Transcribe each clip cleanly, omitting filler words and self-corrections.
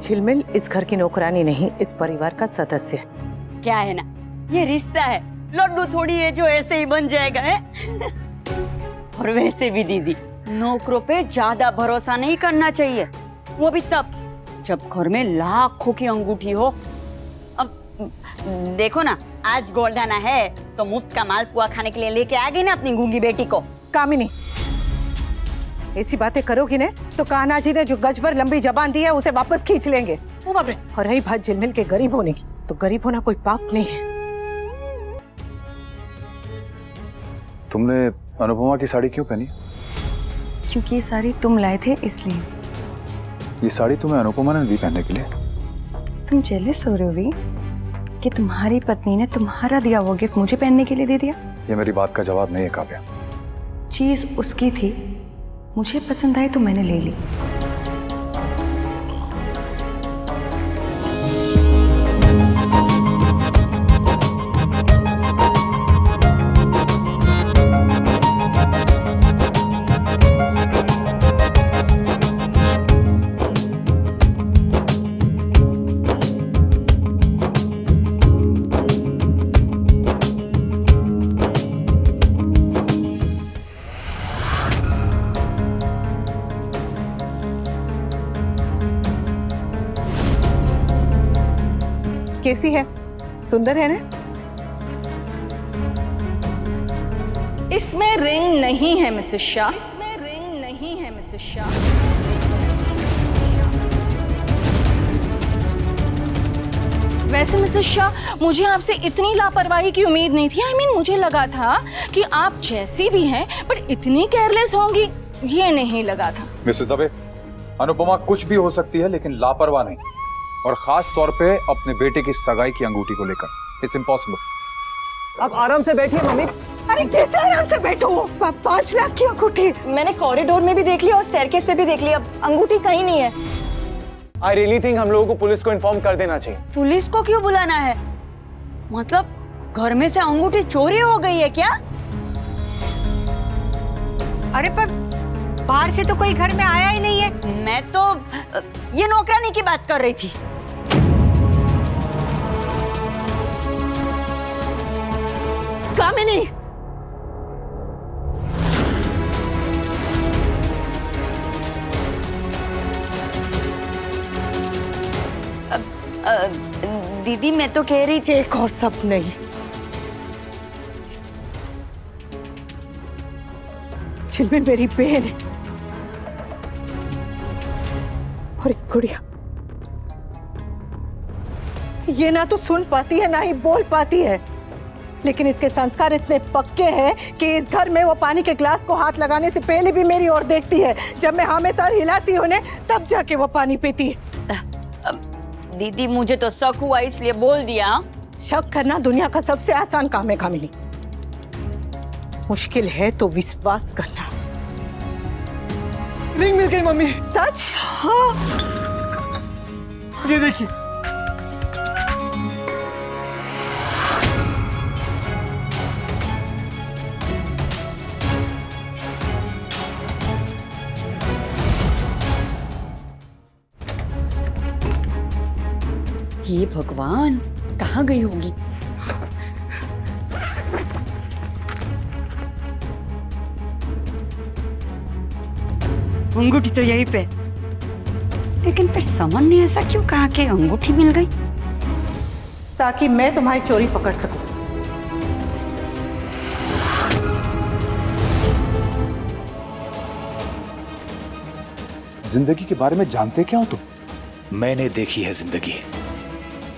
झिलमिल इस घर की नौकरानी नहीं, इस परिवार का सदस्य है। क्या है ना, ये रिश्ता है, लड्डू थोड़ी है जो ऐसे ही बन जाएगा है। और वैसे भी दीदी, नौकरों पे ज्यादा भरोसा नहीं करना चाहिए, वो भी तब जब घर में लाखों की अंगूठी हो। अब देखो ना, आज गोल्डाना है तो मुफ्त का मालपुआ खाने के लिए लेके आ गई ना अपनी गूंगी बेटी को। कामिनी, ऐसी बातें करोगी ना तो कान्हा जी ने जो गज भर लंबी जबान दी है उसे वापस खींच लेंगे। ओ बाप रे। और रही बात झिलमिल के गरीब होने की, तो गरीब होना कोई पाप नहीं है। तुमने अनुपमा की साड़ी क्यों पहनी? क्योंकि ये साड़ी तुम लाए थे इसलिए। ये साड़ी तुम्हें अनुपमा ने दी पहनने के लिए? तुम जेलस हो रहे हो वी कि तुम्हारी पत्नी ने तुम्हारा दिया वो गिफ्ट मुझे पहनने के लिए दे दिया? ये मेरी बात का जवाब नहीं है काव्या। चीज उसकी थी, मुझे पसंद आई तो मैंने ले ली। कैसी है? सुंदर है ना? इसमें रिंग नहीं है मिसेस शाह, इसमें रिंग नहीं है मिसेस शाह। वैसे मिसेस शाह, मुझे आपसे इतनी लापरवाही की उम्मीद नहीं थी। मुझे लगा था कि आप जैसी भी हैं पर इतनी केयरलेस होंगी, ये नहीं लगा था। मिसेस दवे, अनुपमा कुछ भी हो सकती है लेकिन लापरवाह नहीं, और खास तौर पे अपने बेटे की सगाई की अंगूठी को लेकर। It's impossible. आप आराम से बैठिए मम्मी। अरे कैसे आराम से बैठो? 5 लाख की अंगूठी मैंने कॉरिडोर में भी देख लिया और स्टेयरकेस पे भी देख लिया, अंगूठी कहीं नहीं है। आई रियली थिंक हम लोगों को पुलिस को इन्फॉर्म कर देना चाहिए। पुलिस को क्यों बुलाना है? मतलब घर में से अंगूठी चोरी हो गई है क्या? अरे पर बाहर से तो कोई घर में आया ही नहीं है। मैं तो ये नौकरानी की बात कर रही थी। कामिनी, दीदी मैं तो कह रही थी, एक और सब नहीं। झिलमिल मेरी बहन है और एक गुड़िया। ये ना तो सुन पाती है ना ही बोल पाती है, लेकिन इसके संस्कार इतने पक्के हैं कि इस घर में वो पानी के ग्लास को हाथ लगाने से पहले भी मेरी ओर देखती है। जब मैं हमेशा हिलाती हूँ ने, तब जाके वो पानी पीती है। दीदी मुझे तो शक हुआ इसलिए बोल दिया। शक करना दुनिया का सबसे आसान काम है कामिनी, मुश्किल है तो विश्वास करना। रिंग मिल गई मम्मी। सच? हाँ। ये देखिए। ये भगवान, कहाँ गई होगी? अंगूठी तो यहीं पे, लेकिन फिर समन ने ऐसा क्यों कहा कि अंगूठी मिल गई? ताकि मैं तुम्हारी चोरी पकड़ सकूं। जिंदगी के बारे में जानते क्या हो तुम? मैंने देखी है जिंदगी,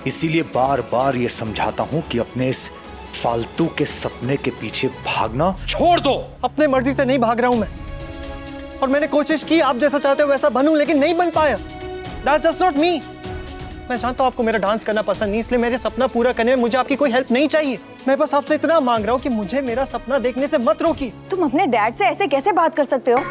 इसीलिए बार बार ये समझाता हूं कि अपने इस फालतू के सपने के पीछे भागना छोड़ दो। अपने मर्जी से नहीं भाग रहा हूं मैं, और मैंने कोशिश की आप जैसा चाहते हो वैसा बनूं, लेकिन नहीं बन पाया। That's just not me। मैं जानता हूं आपको मेरा डांस करना पसंद नहीं, इसलिए मेरे सपना पूरा करने में मुझे आपकी कोई हेल्प नहीं चाहिए। मैं बस आपसे इतना मांग रहा हूं कि मुझे मेरा सपना देखने से मत रोकिए। तुम अपने डैड से ऐसे कैसे बात कर सकते हो?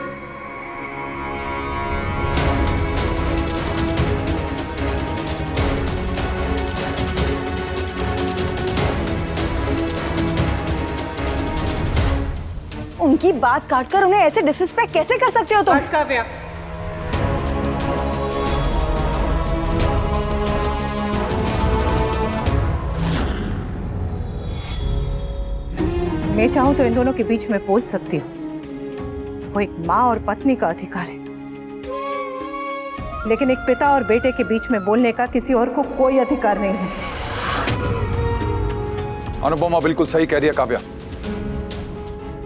उनकी बात काटकर उन्हें ऐसे डिसरिस्पेक्ट कैसे कर सकते हो तुम? बस काव्या, मैं चाहूं तो इन दोनों के बीच में बोल सकती हूँ। वो एक माँ और पत्नी का अधिकार है, लेकिन एक पिता और बेटे के बीच में बोलने का किसी और को कोई अधिकार नहीं है। अनुपमा बिल्कुल सही कह रही है काव्या।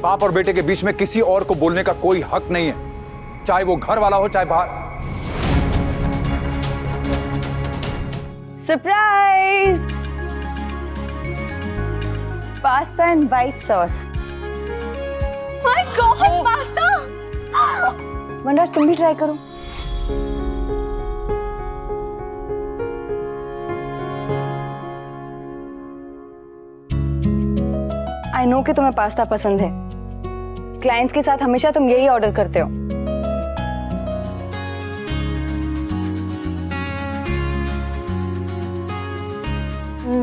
बाप और बेटे के बीच में किसी और को बोलने का कोई हक नहीं है, चाहे वो घर वाला हो चाहे बाहर। Surprise! Pasta and white sauce. My god, pasta! Vanraj तुम भी ट्राई करो। आई नो कि तुम्हें पास्ता पसंद है। क्लाइंट्स के साथ हमेशा तुम यही ऑर्डर करते हो।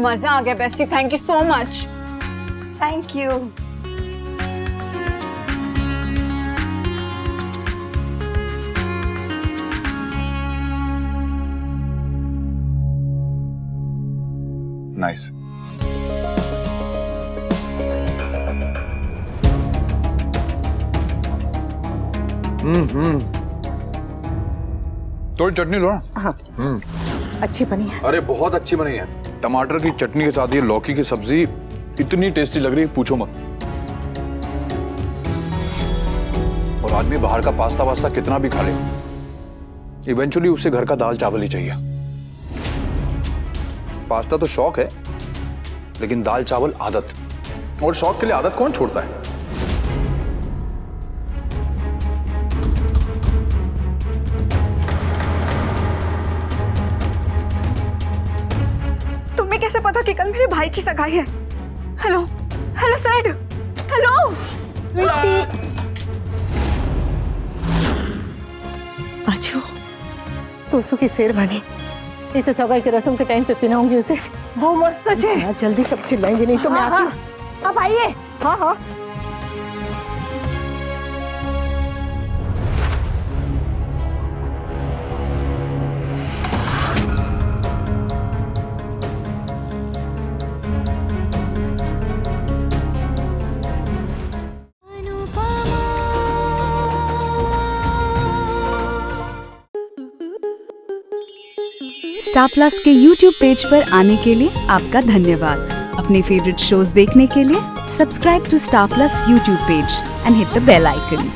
मजा आ गया bestie, thank you so much. Thank you. Nice. थोड़ी चटनी लो ना। हाँ, अच्छी बनी है। अरे बहुत अच्छी बनी है। टमाटर की चटनी के साथ ये लौकी की सब्जी इतनी टेस्टी लग रही है, पूछो मत। और आदमी बाहर का पास्ता वास्ता कितना भी खा ले, इवेंचुअली उसे घर का दाल चावल ही चाहिए। पास्ता तो शौक है, लेकिन दाल चावल आदत, और शौक के लिए आदत कौन छोड़ता है? तुम्हें कैसे पता कि कल मेरे भाई की सगाई है? Hello hello sad, hello. अच्छो, तुसु की शेरवानी इसे सगाई के रस्म के टाइम पे पहनाऊंगी उसे। वो मस्त है। जल्दी सब चिल्लाएंगे नहीं तो मैं आती हूँ। अब आइए। हाँ हाँ। स्टार प्लस के YouTube पेज पर आने के लिए आपका धन्यवाद। अपने फेवरेट शोज देखने के लिए subscribe to star plus YouTube page and hit the bell icon.